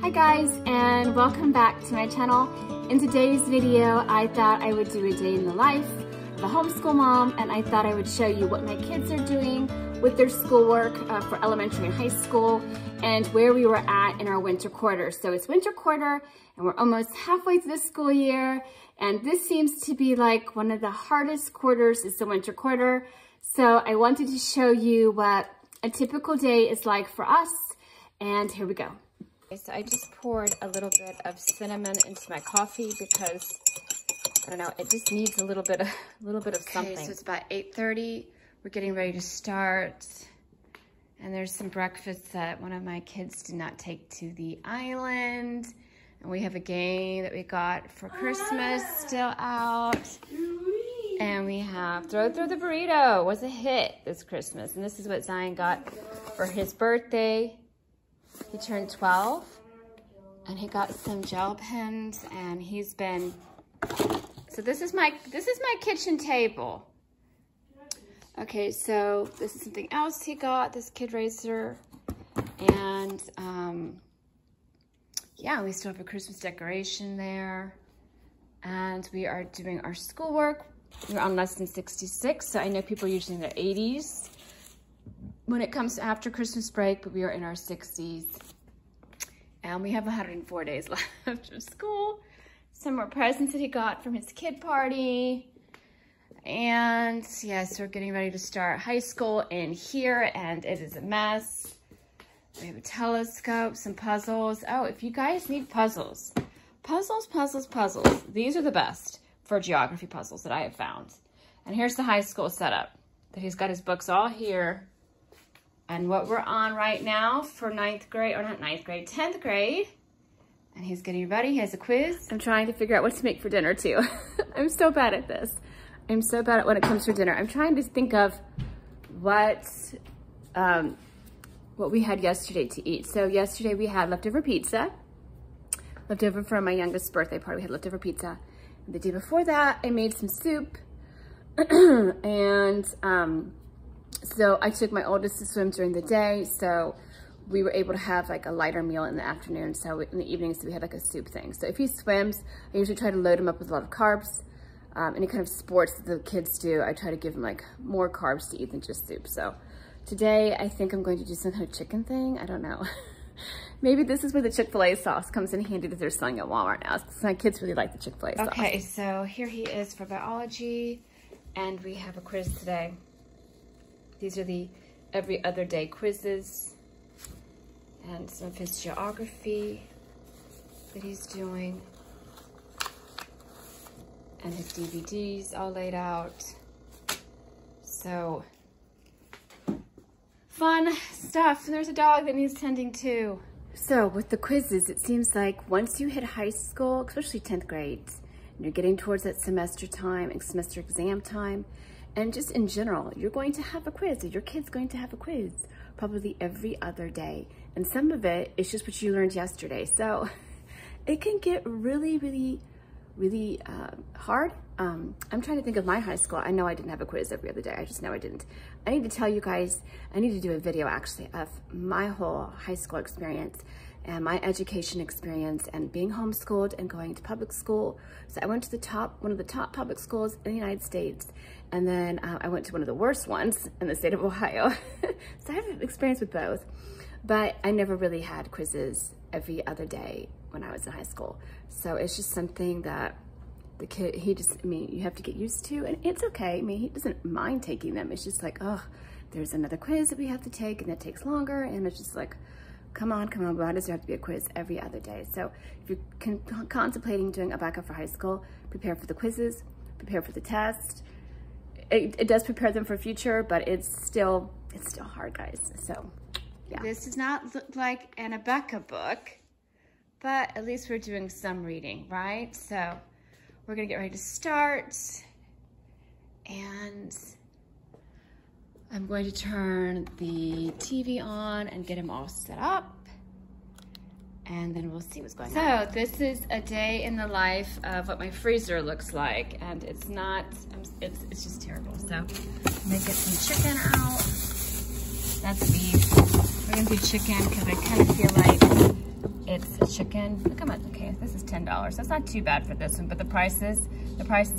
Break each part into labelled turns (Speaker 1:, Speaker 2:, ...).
Speaker 1: Hi guys, and welcome back to my channel. In today's video, I thought I would do a day in the life of a homeschool mom, and I thought I would show you what my kids are doing with their schoolwork for elementary and high school, and where we were at in our winter quarter. So it's winter quarter, and we're almost halfway through the school year, and this seems to be like one of the hardest quarters is the winter quarter. So I wanted to show you what a typical day is like for us, and here we go. So I just poured a little bit of cinnamon into my coffee because, I don't know, it just needs a little bit of something. Okay, so it's about 8:30. We're getting ready to start. And there's some breakfast that one of my kids did not take to the island. And we have a game that we got for Christmas still out. And we have Throw the Burrito was a hit this Christmas. And this is what Zion got for his birthday. He turned 12 and he got some gel pens, and he's been, so this is my kitchen table. Okay, so this is something else he got, this kid racer. And yeah, we still have a Christmas decoration there. And we are doing our schoolwork. We're on lesson 66, so I know people are usually in their 80s when it comes to after Christmas break, but we are in our 60s. And we have 104 days left of school. Some more presents that he got from his kid party. And yes, we're getting ready to start high school in here, and it is a mess. We have a telescope, some puzzles. Oh, if you guys need puzzles, these are the best for geography puzzles that I have found. And here's the high school setup. That he's got his books all here. And what we're on right now for 9th grade, or not 9th grade, 10th grade. And he's getting ready, he has a quiz. I'm trying to figure out what to make for dinner too. I'm so bad at this. I'm so bad at when it comes for dinner. I'm trying to think of what we had yesterday to eat. So yesterday we had leftover pizza. Leftover from my youngest birthday party, we had leftover pizza. And the day before that, I made some soup. And so I took my oldest to swim during the day, so we were able to have like a lighter meal in the afternoon. So in the evenings, we had like a soup thing. So if he swims, I usually try to load him up with a lot of carbs. Any kind of sports that the kids do, I try to give him like more carbs to eat than just soup. So today, I think I'm going to do some kind of chicken thing. I don't know. Maybe this is where the Chick-fil-A sauce comes in handy that they're selling at Walmart now. My kids really like the Chick-fil-A sauce. Okay, so here he is for biology, and we have a quiz today. These are the every other day quizzes, and some of his geography that he's doing, and his DVDs all laid out. So fun stuff. And there's a dog that needs tending too. So with the quizzes, it seems like once you hit high school, especially 10th grade, and you're getting towards that semester time and semester exam time, and just in general, you're going to have a quiz, or your kid's going to have a quiz probably every other day. And some of it is just what you learned yesterday. So it can get really hard. I'm trying to think of my high school. I know I didn't have a quiz every other day. I just know I didn't. I need to tell you guys, I need to do a video actually of my whole high school experience and my education experience and being homeschooled and going to public school. So I went to one of the top public schools in the United States. And then I went to one of the worst ones in the state of Ohio. So I have experience with both, but I never really had quizzes every other day when I was in high school. So it's just something that the kid, you have to get used to, and it's okay. I mean, he doesn't mind taking them. It's just like, oh, there's another quiz that we have to take, and it takes longer, and it's just like, come on, why does there have to be a quiz every other day? So if you're contemplating doing a backup for high school, prepare for the quizzes, prepare for the test. It does prepare them for future, but it's still hard, guys. So yeah. This does not look like an Abeka book, but at least we're doing some reading, right? So we're gonna get ready to start, and I'm going to turn the TV on and get him all set up, and then we'll see what's going on. So this is a day in the life of what my freezer looks like, and it's not, it's just terrible. So I'm gonna get some chicken out. That's beef. We're gonna do chicken because I kind of feel like It's a chicken. Look how much. Okay, this is $10. That's not too bad for this one, but the prices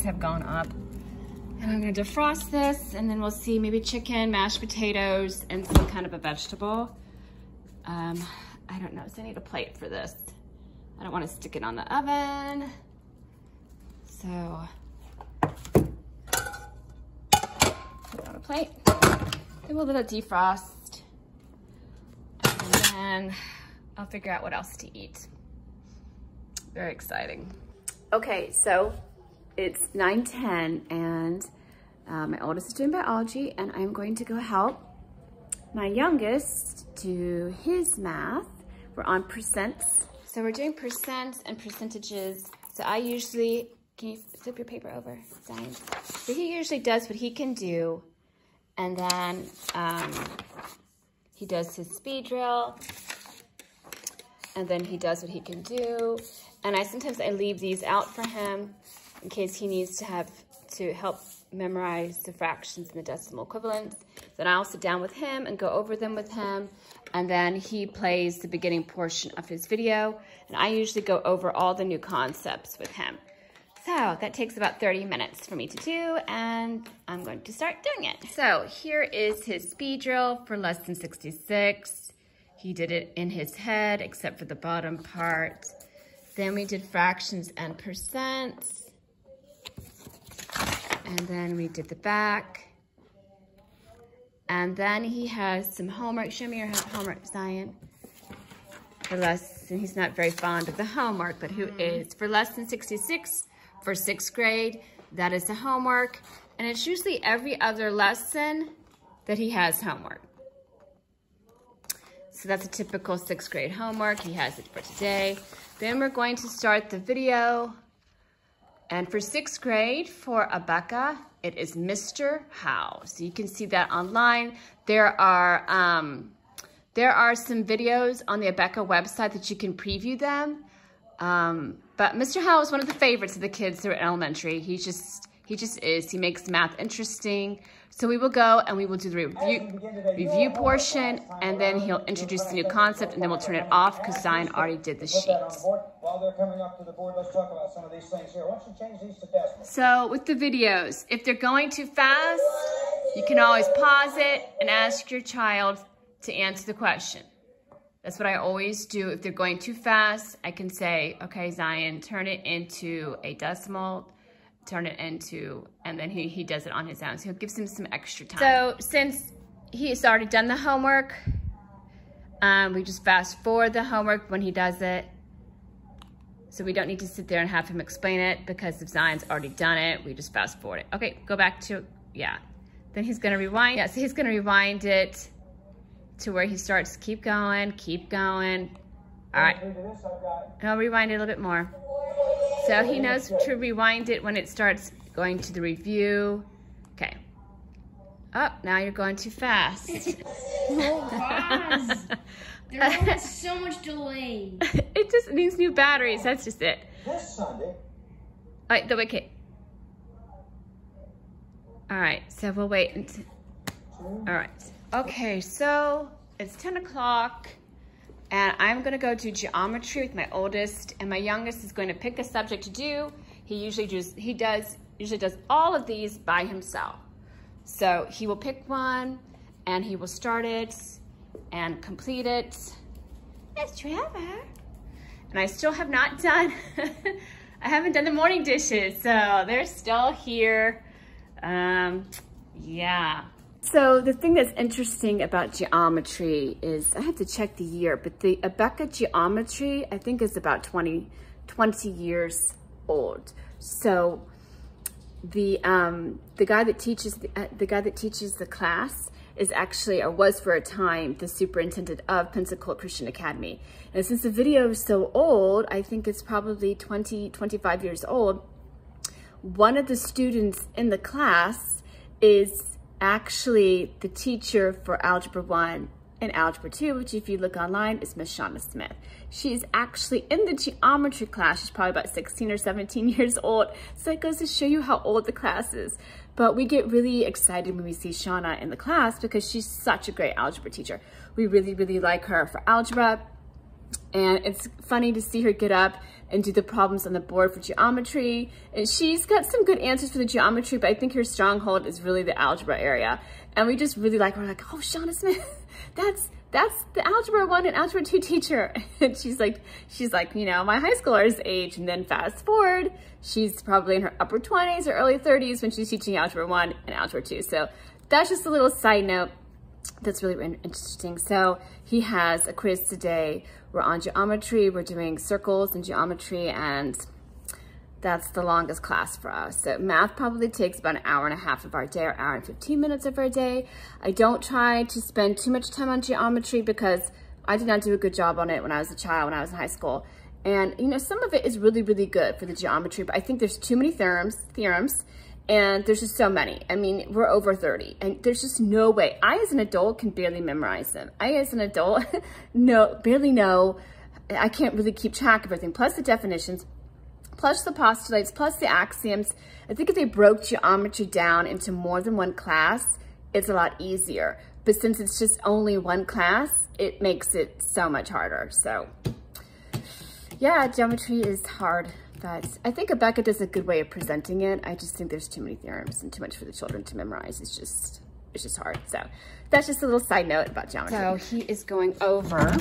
Speaker 1: have gone up. And I'm gonna defrost this, and then we'll see maybe chicken, mashed potatoes, and some kind of a vegetable. I don't know, so I need a plate for this. I don't wanna stick it on the oven. So, put it on a plate. Then we'll let it defrost. And then I'll figure out what else to eat. Very exciting. Okay, so it's 9:10 and my oldest is doing biology, and I'm going to go help my youngest do his math. We're on percents. So we're doing percents and percentages. So I usually, can you flip your paper over, Science? So he usually does what he can do, and then he does his speed drill, and then he does what he can do. And sometimes I leave these out for him in case he needs to help memorize the fractions and the decimal equivalents. Then I'll sit down with him and go over them with him. And then he plays the beginning portion of his video. And I usually go over all the new concepts with him. So that takes about 30 minutes for me to do, and I'm going to start doing it. So here is his speed drill for lesson 66. He did it in his head, except for the bottom part. Then we did fractions and percents. And then we did the back. And then he has some homework. Show me your homework, Zion. For lesson, he's not very fond of the homework, but who is? For lesson 66, for 6th grade, that is the homework. And it's usually every other lesson that he has homework. So that's a typical 6th grade homework. He has it for today. Then we're going to start the video. And for 6th grade, for Abeka, it is Mr. How. So you can see that online. There are some videos on the Abeka website that you can preview them. But Mr. How is one of the favorites of the kids through elementary. He just is. He makes math interesting. So we will go and we will do the review portion, and then he'll introduce the new concept, and then we'll turn it off because Zion already did the sheets.
Speaker 2: While they're coming up to the board, let's talk about some of these things here. Why don't you change these to decimals?
Speaker 1: So with the videos, if they're going too fast, you can always pause it and ask your child to answer the question. That's what I always do. If they're going too fast, I can say, okay, Zion, turn it into a decimal, turn it into, and then he does it on his own. So he'll give him some extra time. So since he's already done the homework, we just fast forward the homework when he does it. So we don't need to sit there and have him explain it, because if Zion's already done it, we just fast forward it. Okay, go back to, yeah. Then he's gonna rewind. Yeah, so he's gonna rewind it to where he starts, keep going, keep going. All right, and I'll rewind it a little bit more. So he knows to rewind it when it starts going to the review. Okay. Oh, now you're going too fast.
Speaker 3: No, pause. There's so much delay.
Speaker 1: It just needs new batteries. That's just it.
Speaker 2: This Sunday.
Speaker 1: All right, the wicket. All right, so we'll wait until. All right. Okay, so it's 10 o'clock. And I'm gonna go do geometry with my oldest, and my youngest is going to pick a subject to do. He usually does all of these by himself. So he will pick one, and he will start it and complete it. Yes, Trevor. And I still have not done, I haven't done the morning dishes, so they're still here. Yeah. So the thing that's interesting about geometry is, I have to check the year, but the Abeka geometry, I think, is about 20 years old. So the guy that teaches the class is actually, or was for a time, the superintendent of Pensacola Christian Academy. And since the video is so old, I think it's probably 25 years old, one of the students in the class is actually the teacher for Algebra 1 and Algebra 2, which if you look online is Miss Shauna Smith. She's actually in the geometry class. She's probably about 16 or 17 years old. So that goes to show you how old the class is. But we get really excited when we see Shauna in the class because she's such a great algebra teacher. We really, really like her for algebra. And it's funny to see her get up and do the problems on the board for geometry. And she's got some good answers for the geometry, but I think her stronghold is really the algebra area. And we just really like her. We're like, oh, Shauna Smith, that's the Algebra 1 and Algebra 2 teacher. And she's like, you know, my high schooler's age. And then fast forward, she's probably in her upper 20s or early 30s when she's teaching Algebra 1 and Algebra 2. So that's just a little side note that's really interesting. So he has a quiz today. We're on geometry. We're doing circles and geometry, and that's the longest class for us. So math probably takes about an hour and a half of our day, or hour and 15 minutes of our day. I don't try to spend too much time on geometry because I did not do a good job on it when I was a child, when I was in high school. And you know, some of it is really, really good for the geometry, but I think there's too many theorems, and there's just so many. I mean, we're over 30, and there's just no way. I, as an adult, can barely memorize them. I, as an adult, barely know. I can't really keep track of everything, plus the definitions, plus the postulates, plus the axioms. I think if they broke geometry down into more than one class, it's a lot easier. But since it's just only one class, it makes it so much harder. So yeah, geometry is hard, but I think Rebecca does a good way of presenting it. I just think there's too many theorems and too much for the children to memorize. It's just hard. So that's just a little side note about geometry. So he is going over.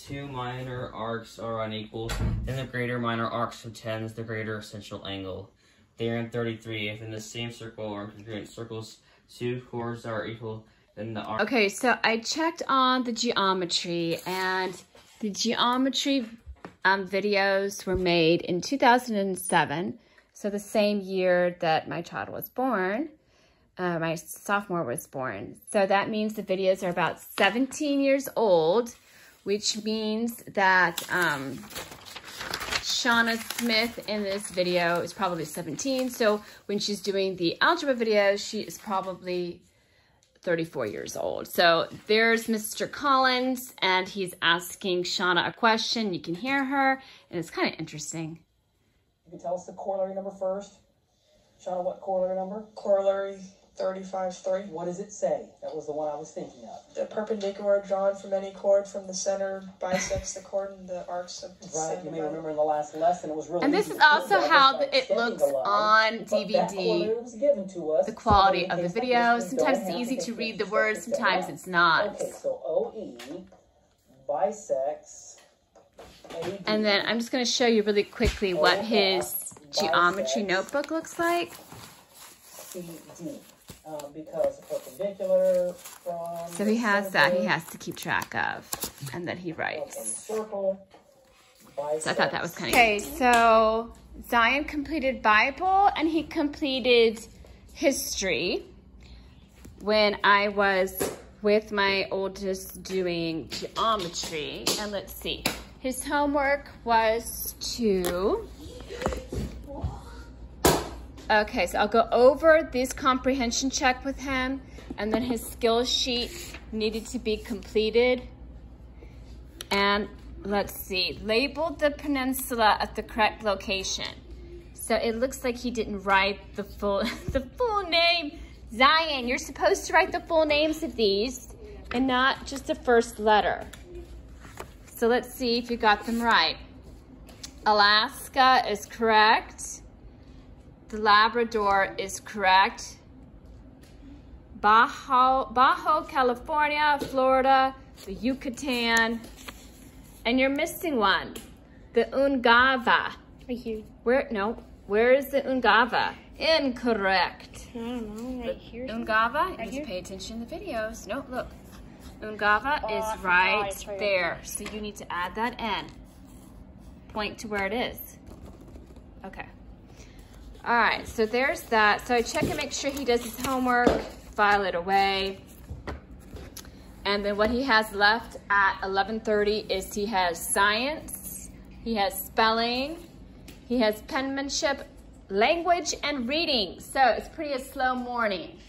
Speaker 4: 2 minor arcs are unequal, then the greater minor arcs of 10 is the greater essential angle. Theorem 33, if in the same circle or congruent circles, 2 chords are equal, then the arc.
Speaker 1: Okay, so I checked on the geometry, and the geometry videos were made in 2007, so the same year that my child was born. My sophomore was born. So that means the videos are about 17 years old, which means that Shauna Smith in this video is probably 17. So when she's doing the algebra video, she is probably 34 years old. So there's Mr. Collins, and he's asking Shauna a question. You can hear her, and it's kind of interesting.
Speaker 2: You can tell us the corollary number first. Shauna, what corollary number?
Speaker 5: Corollary 35-3.
Speaker 2: What does it say? That was the one I was thinking of.
Speaker 5: The perpendicular drawn from any chord from the center bisects the chord and the arcs of the
Speaker 2: Right,
Speaker 5: center.
Speaker 2: you may remember in the last lesson it was really
Speaker 1: And this is also how it looks on DVD, the quality of the video. Sometimes it's easy to read the words, sometimes it's not.
Speaker 2: Okay, so OE bisects AD.
Speaker 1: And then I'm just going to show you really quickly what his geometry notebook looks like.
Speaker 2: CD. Because perpendicular from...
Speaker 1: So he has that he has to keep track of, and then he writes.
Speaker 2: Circle,
Speaker 1: so I thought that was kind of okay. So Zion completed Bible, and he completed history when I was with my oldest doing geometry. And let's see, his homework was to... Okay, so I'll go over this comprehension check with him, and then his skill sheet needed to be completed. And let's see, labeled the peninsula at the correct location. So it looks like he didn't write the full name. Zion, you're supposed to write the full names of these and not just the first letter. So let's see if you got them right. Alaska is correct. The Labrador is correct. Baja California, Florida, the Yucatan, and you're missing one, the Ungava.
Speaker 3: Right here.
Speaker 1: Where is the Ungava? Incorrect.
Speaker 3: I don't know, right here.
Speaker 1: Ungava,
Speaker 3: Right
Speaker 1: just
Speaker 3: here?
Speaker 1: pay attention to the videos. No, look. Ungava
Speaker 3: Oh,
Speaker 1: is
Speaker 3: it's
Speaker 1: right
Speaker 3: right
Speaker 1: there. So you need to add that in. Point to where it is. Okay. All right, so there's that. So I check and make sure he does his homework, file it away. And then what he has left at 11:30 is he has science, he has spelling, he has penmanship, language, and reading. So it's pretty a slow morning.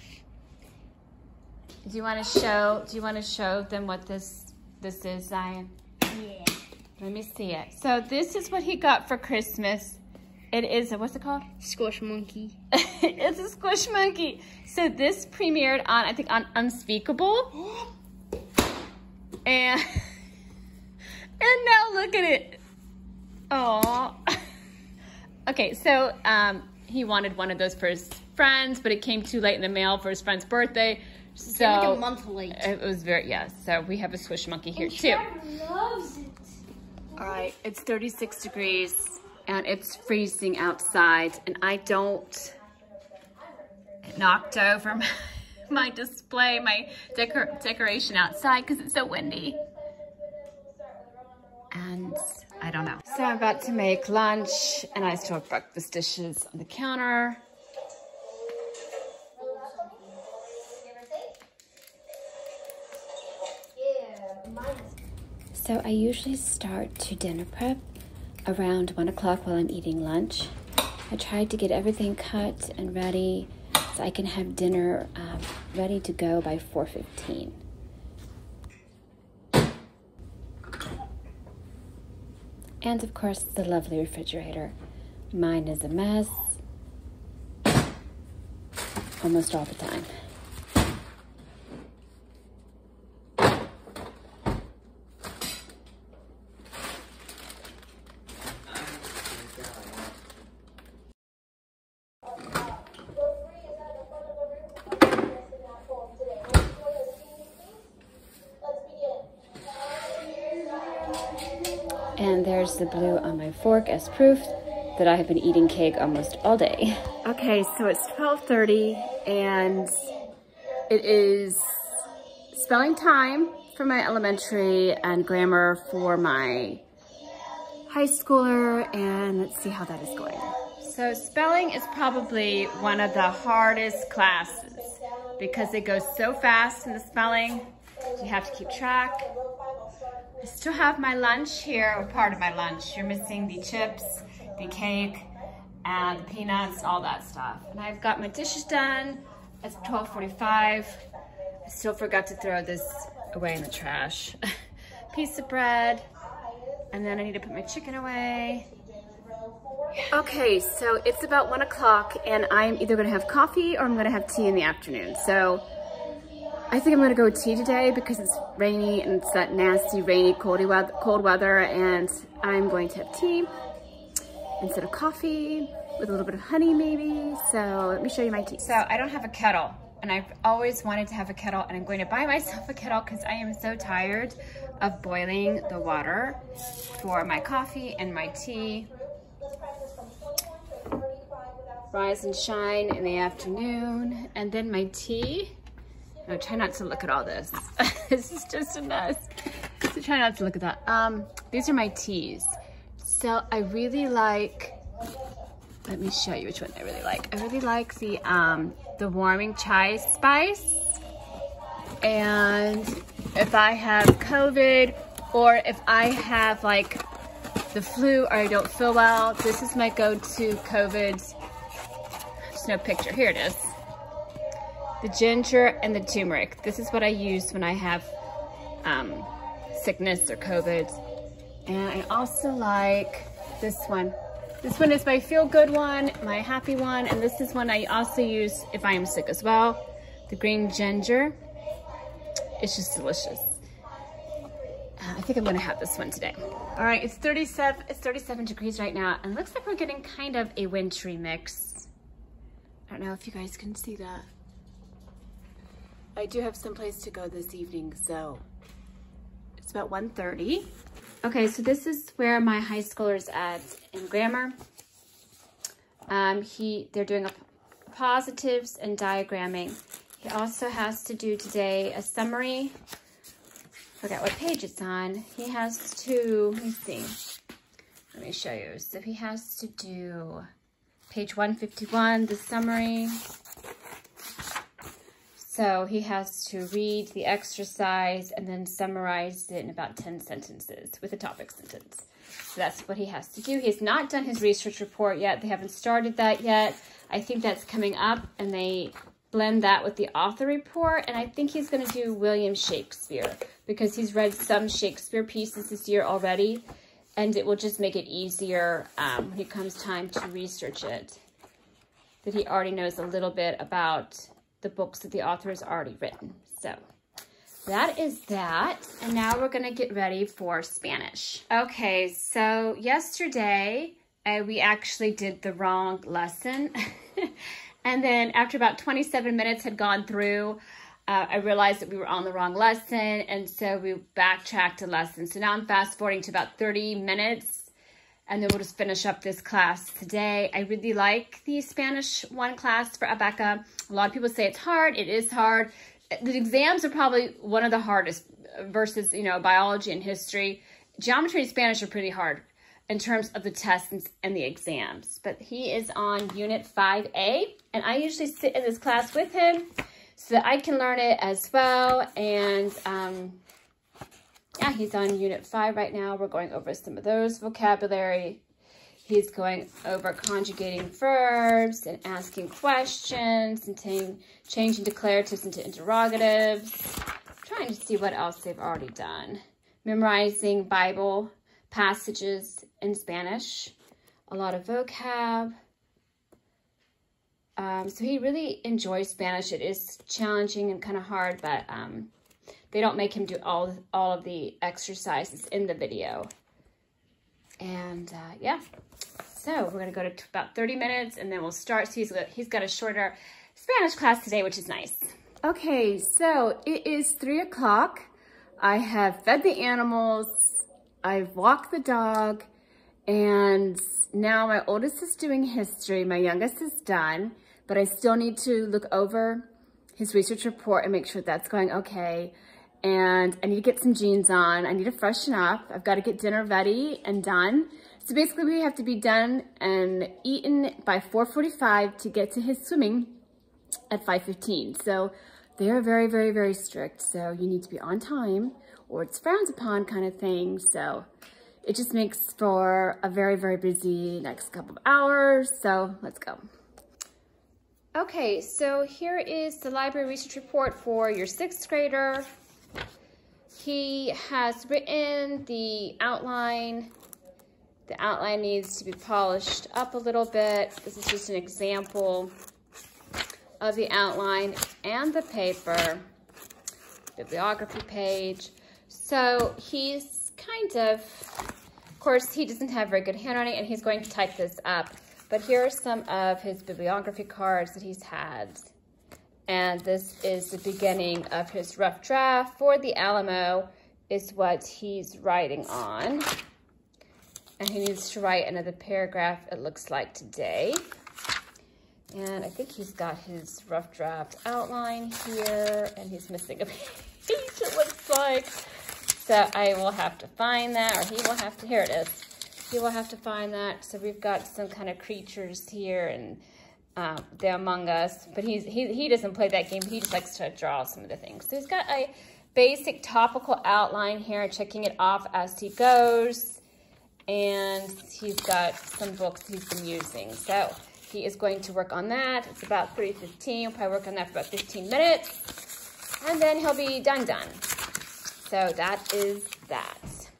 Speaker 1: Do you want to show them what this is, Zion?
Speaker 3: Yeah.
Speaker 1: Let me see it. So this is what he got for Christmas. It is what's it called?
Speaker 3: Squish monkey.
Speaker 1: It's a squish monkey. So this premiered on, I think, on Unspeakable. And And now look at it. Oh. Okay, so he wanted one of those for his friends, but it came too late in the mail for his friend's birthday. So
Speaker 3: like a month late.
Speaker 1: It was very, yeah. So we have a squish monkey here too.
Speaker 3: Loves it.
Speaker 1: All right, it's 36 degrees and it's freezing outside, and I don't knocked over my display, my decoration outside because it's so windy. And I don't know. So I'm about to make lunch, and I still have breakfast dishes on the counter. So I usually start to dinner prep around 1 o'clock while I'm eating lunch. I tried to get everything cut and ready so I can have dinner ready to go by 4:15. And of course, the lovely refrigerator. Mine is a mess almost all the time. And there's the blue on my fork as proof that I have been eating cake almost all day. Okay, so it's 12:30 and it is spelling time for my elementary and grammar for my high schooler, and let's see how that is going. So spelling is probably one of the hardest classes because it goes so fast in the spelling. You have to keep track. I still have my lunch here, or part of my lunch. You're missing the chips, the cake, and the peanuts, all that stuff. And I've got my dishes done. It's 12:45. I still forgot to throw this away in the trash. Piece of bread, and then I need to put my chicken away. Okay, so it's about 1 o'clock, and I'm either gonna have coffee or I'm gonna have tea in the afternoon. So I think I'm gonna go with tea today because it's rainy and it's that nasty, rainy, cold weather, and I'm going to have tea instead of coffee with a little bit of honey maybe. So let me show you my tea. So I don't have a kettle, and I've always wanted to have a kettle, and I'm going to buy myself a kettle because I am so tired of boiling the water for my coffee and my tea. Rise and shine in the afternoon, and then my tea. No, try not to look at all this. This is just a mess. So try not to look at that. These are my teas. So I really like, let me show you which one I really like. I really like the warming chai spice. And if I have COVID, or if I have like the flu or I don't feel well, this is my go-to COVID. There's no picture, here it is. The ginger and the turmeric. This is what I use when I have sickness or COVID. And I also like this one. This one is my feel-good one, my happy one, and this is one I also use if I am sick as well. The green ginger. It's just delicious. I think I'm gonna have this one today. All right, it's 37 degrees right now, and looks like we're getting kind of a wintry mix. I don't know if you guys can see that. I do have someplace to go this evening, so it's about 1:30. Okay, so this is where my high schooler's at in grammar. They're doing positives and diagramming. He also has to do today a summary. Forgot what page it's on. He has to, let me see. Let me show you. So he has to do page 151, the summary. So he has to read the exercise and then summarize it in about 10 sentences with a topic sentence. So that's what he has to do. He has not done his research report yet. They haven't started that yet. I think that's coming up, and they blend that with the author report. And I think he's going to do William Shakespeare because he's read some Shakespeare pieces this year already, and it will just make it easier when it comes time to research it, that he already knows a little bit about the books that the author has already written. So that is that. And now we're gonna get ready for Spanish. Okay, so yesterday we actually did the wrong lesson. And then after about 27 minutes had gone through, I realized that we were on the wrong lesson. And so we backtracked a lesson. So now I'm fast forwarding to about 30 minutes. And then we'll just finish up this class today. I really like the Spanish 1 class for Abeka. A lot of people say it's hard. It is hard. The exams are probably one of the hardest versus, you know, biology and history. Geometry and Spanish are pretty hard in terms of the tests and the exams. But he is on Unit 5A. And I usually sit in this class with him so that I can learn it as well. And yeah, he's on Unit 5 right now. We're going over some of those vocabulary. He's going over conjugating verbs and asking questions and changing declaratives into interrogatives. I'm trying to see what else they've already done. Memorizing Bible passages in Spanish. A lot of vocab. So he really enjoys Spanish. It is challenging and kind of hard, but they don't make him do all of the exercises in the video. And yeah, so we're gonna go to about 30 minutes and then we'll start. So he's got a shorter Spanish class today, which is nice. Okay, so it is 3 o'clock. I have fed the animals, I've walked the dog, and now my oldest is doing history, my youngest is done, but I still need to look over his research report and make sure that's going okay. And I need to get some jeans on. I need to freshen up. I've got to get dinner ready and done. So basically we have to be done and eaten by 4:45 to get to his swimming at 5:15. So they are very, very, very strict. So you need to be on time or it's frowned upon kind of thing. So it just makes for a very, very busy next couple of hours. So let's go. Okay, so here is the library research report for your 6th grader. He has written the outline. The outline needs to be polished up a little bit. This is just an example of the outline and the paper, bibliography page. So he's kind of course, he doesn't have very good handwriting and he's going to type this up. But here are some of his bibliography cards that he's had. And this is the beginning of his rough draft for the Alamo is what he's writing on. And he needs to write another paragraph, it looks like today. And I think he's got his rough draft outline here and he's missing a page, it looks like. So I will have to find that, or he will have to, here it is. He will have to find that. So we've got some kind of creatures here and they're Among Us, but he doesn't play that game. He just likes to draw some of the things. So he's got a basic topical outline here, checking it off as he goes. And he's got some books he's been using. So he is going to work on that. It's about 3:15. He'll probably work on that for about 15 minutes. And then he'll be done. So that is that.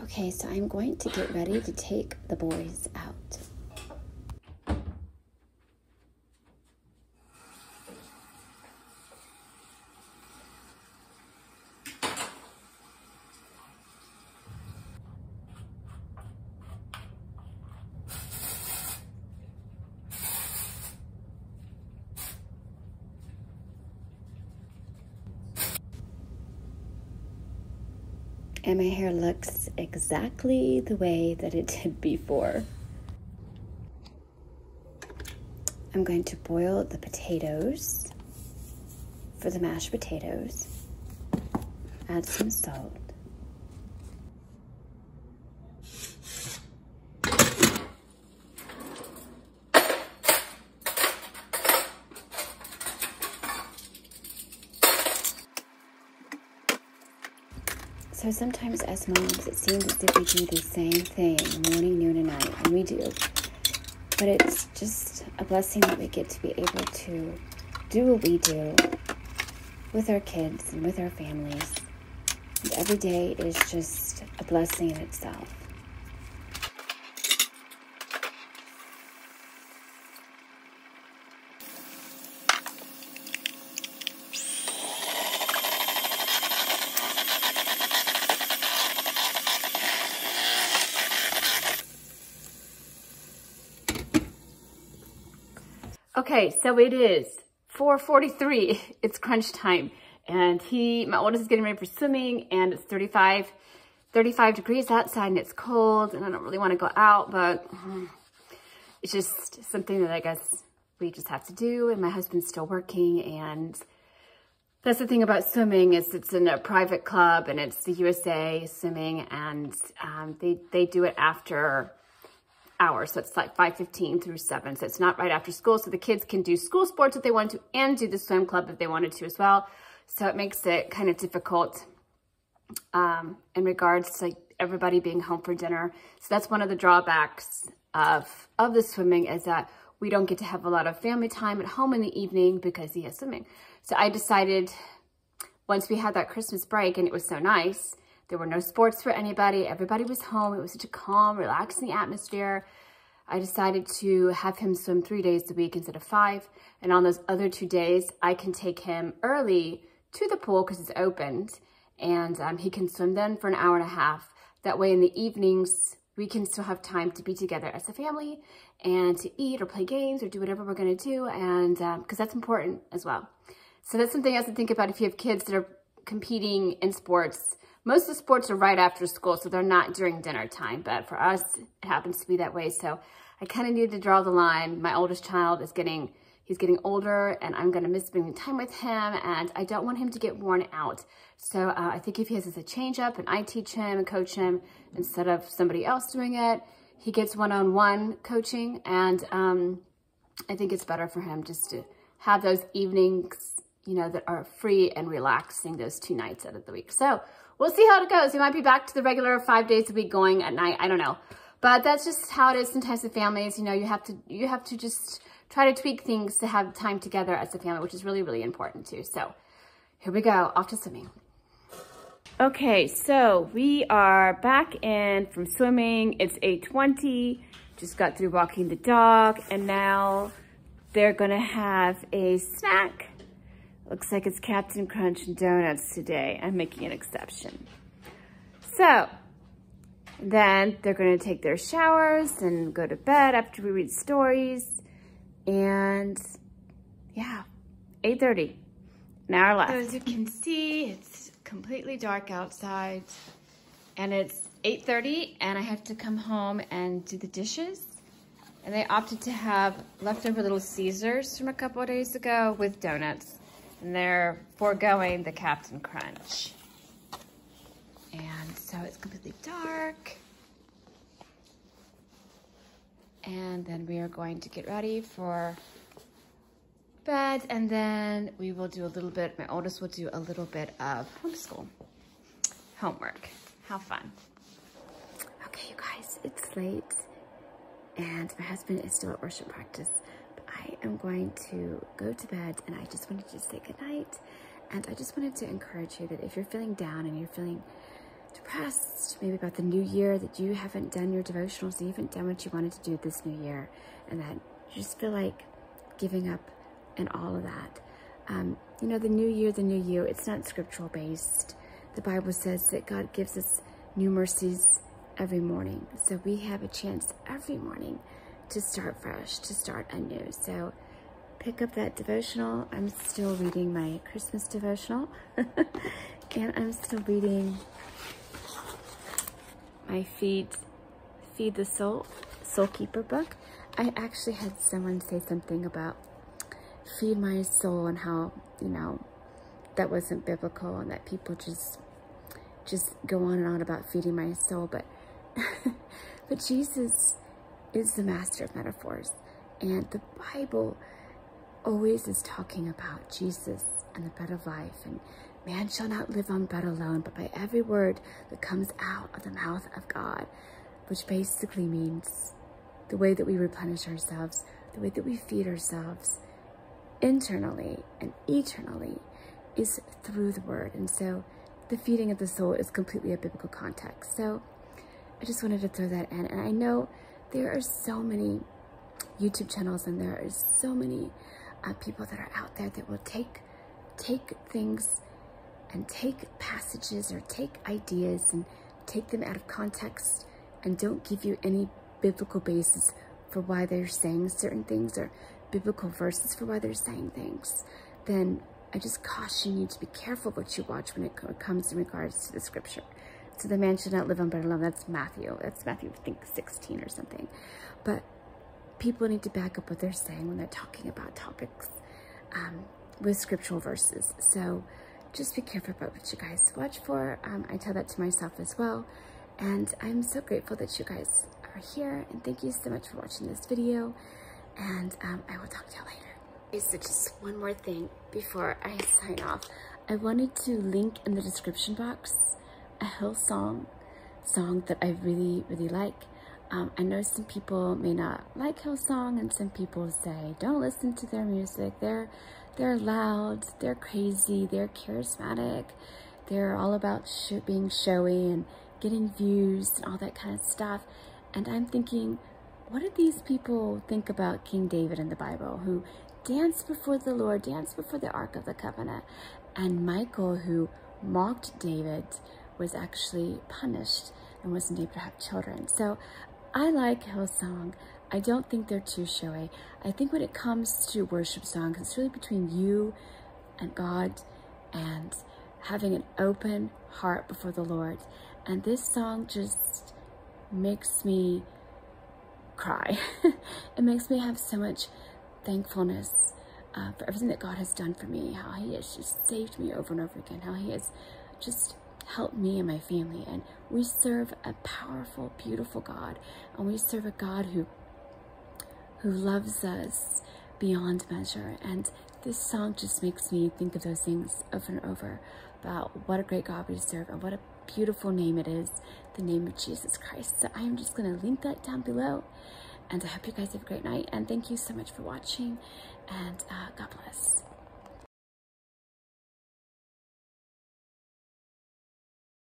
Speaker 1: Okay, so I'm going to get ready to take the boys out. And my hair looks exactly the way that it did before. I'm going to boil the potatoes for the mashed potatoes. Add some salt. So sometimes as moms, it seems as if we do the same thing morning, noon, and night, and we do. But it's just a blessing that we get to be able to do what we do with our kids and with our families. And every day is just a blessing in itself. Okay, so it is 4:43. It's crunch time. And my oldest is getting ready for swimming, and it's 35 degrees outside, and it's cold, and I don't really want to go out, but it's just something that I guess we just have to do. And my husband's still working, and that's the thing about swimming is it's in a private club, and it's the USA swimming, and they do it after hours. So it's like 5:15 through 7. So it's not right after school. So the kids can do school sports if they want to and do the swim club if they wanted to as well. So it makes it kind of difficult in regards to like everybody being home for dinner. So that's one of the drawbacks of the swimming is that we don't get to have a lot of family time at home in the evening because he has swimming. So I decided once we had that Christmas break and it was so nice, there were no sports for anybody. Everybody was home. It was such a calm, relaxing atmosphere. I decided to have him swim 3 days a week instead of 5. And on those other 2 days, I can take him early to the pool because it's opened. And he can swim then for an hour and a half. That way in the evenings, we can still have time to be together as a family and to eat or play games or do whatever we're going to do. And because that's important as well. So that's something else to think about if you have kids that are competing in sports. Most of the sports are right after school, so they're not during dinner time. But for us, it happens to be that way. So I kind of needed to draw the line. My oldest child is he's getting older, and I'm going to miss spending time with him, and I don't want him to get worn out. So I think if he has a change up and I teach him and coach him instead of somebody else doing it, he gets one-on-one coaching, and I think it's better for him just to have those evenings, you know, that are free and relaxing those 2 nights out of the week. So we'll see how it goes. We might be back to the regular 5 days a week going at night. I don't know. But that's just how it is sometimes with families. You know, you have to just try to tweak things to have time together as a family, which is really, really important too. So here we go, off to swimming. Okay, so we are back in from swimming. It's 8:20. Just got through walking the dog, and now they're gonna have a snack. Looks like it's Captain Crunch and donuts today. I'm making an exception. So then they're gonna take their showers and go to bed after we read stories. And yeah, 8:30, an hour left. So as you can see, it's completely dark outside, and it's 8:30, and I have to come home and do the dishes. And they opted to have leftover Little Caesars from a couple of days ago with donuts, and they're foregoing the Captain Crunch. And so it's completely dark. And then we are going to get ready for bed, and then we will do a little bit, my oldest will do a little bit of homeschool homework. How fun. Okay, you guys, it's late, and my husband is still at worship practice, but I am going to go to bed, and I just wanted to say goodnight, and I just wanted to encourage you that if you're feeling down and you're feeling depressed, maybe about the new year, that you haven't done your devotionals, you haven't done what you wanted to do this new year, and that you just feel like giving up and all of that. You know, the new year, the new you, it's not scriptural based. The Bible says that God gives us new mercies every morning. So we have a chance every morning to start fresh, to start anew. So pick up that devotional. I'm still reading my Christmas devotional. And I'm still reading my Feed the Soul Keeper book. I actually had someone say something about feed my soul and how, you know, that wasn't biblical and that people just go on and on about feeding my soul. But but Jesus is the master of metaphors, and the Bible always is talking about Jesus and the bread of life, and man shall not live on bread alone, but by every word that comes out of the mouth of God, which basically means the way that we replenish ourselves, the way that we feed ourselves internally and eternally is through the word. And so the feeding of the soul is completely a biblical context. So I just wanted to throw that in. And I know there are so many YouTube channels, and there are so many people that are out there that will take things and take passages or take ideas and take them out of context and don't give you any biblical basis for why they're saying certain things, or biblical verses for why they're saying things, then I just caution you to be careful what you watch when it comes in regards to the scripture. So the man should not live on bread alone. That's Matthew. That's Matthew, I think, 16 or something. But people need to back up what they're saying when they're talking about topics with scriptural verses. So just be careful about what you guys watch for. I tell that to myself as well. And I'm so grateful that you guys are here. And thank you so much for watching this video. And I will talk to you later. Okay, so just one more thing before I sign off. I wanted to link in the description box a Hillsong song that I really, really like. I know some people may not like Hillsong, and some people say don't listen to their music. They're loud, they're crazy, they're charismatic, they're all about being showy and getting views and all that kind of stuff. And I'm thinking, what did these people think about King David in the Bible, who danced before the Lord, danced before the Ark of the Covenant, and Michael, who mocked David, was actually punished and wasn't able to have children. So I like Hillsong. I don't think they're too showy. I think when it comes to worship songs, it's really between you and God and having an open heart before the Lord. And this song just makes me cry. It makes me have so much thankfulness for everything that God has done for me, how he has just saved me over and over again, how he has just helped me and my family. And we serve a powerful, beautiful God, and we serve a God who loves us beyond measure. And this song just makes me think of those things over and over, about what a great God we serve and what a beautiful name it is, the name of Jesus Christ. So I am just going to link that down below, and I hope you guys have a great night, and thank you so much for watching, and God bless.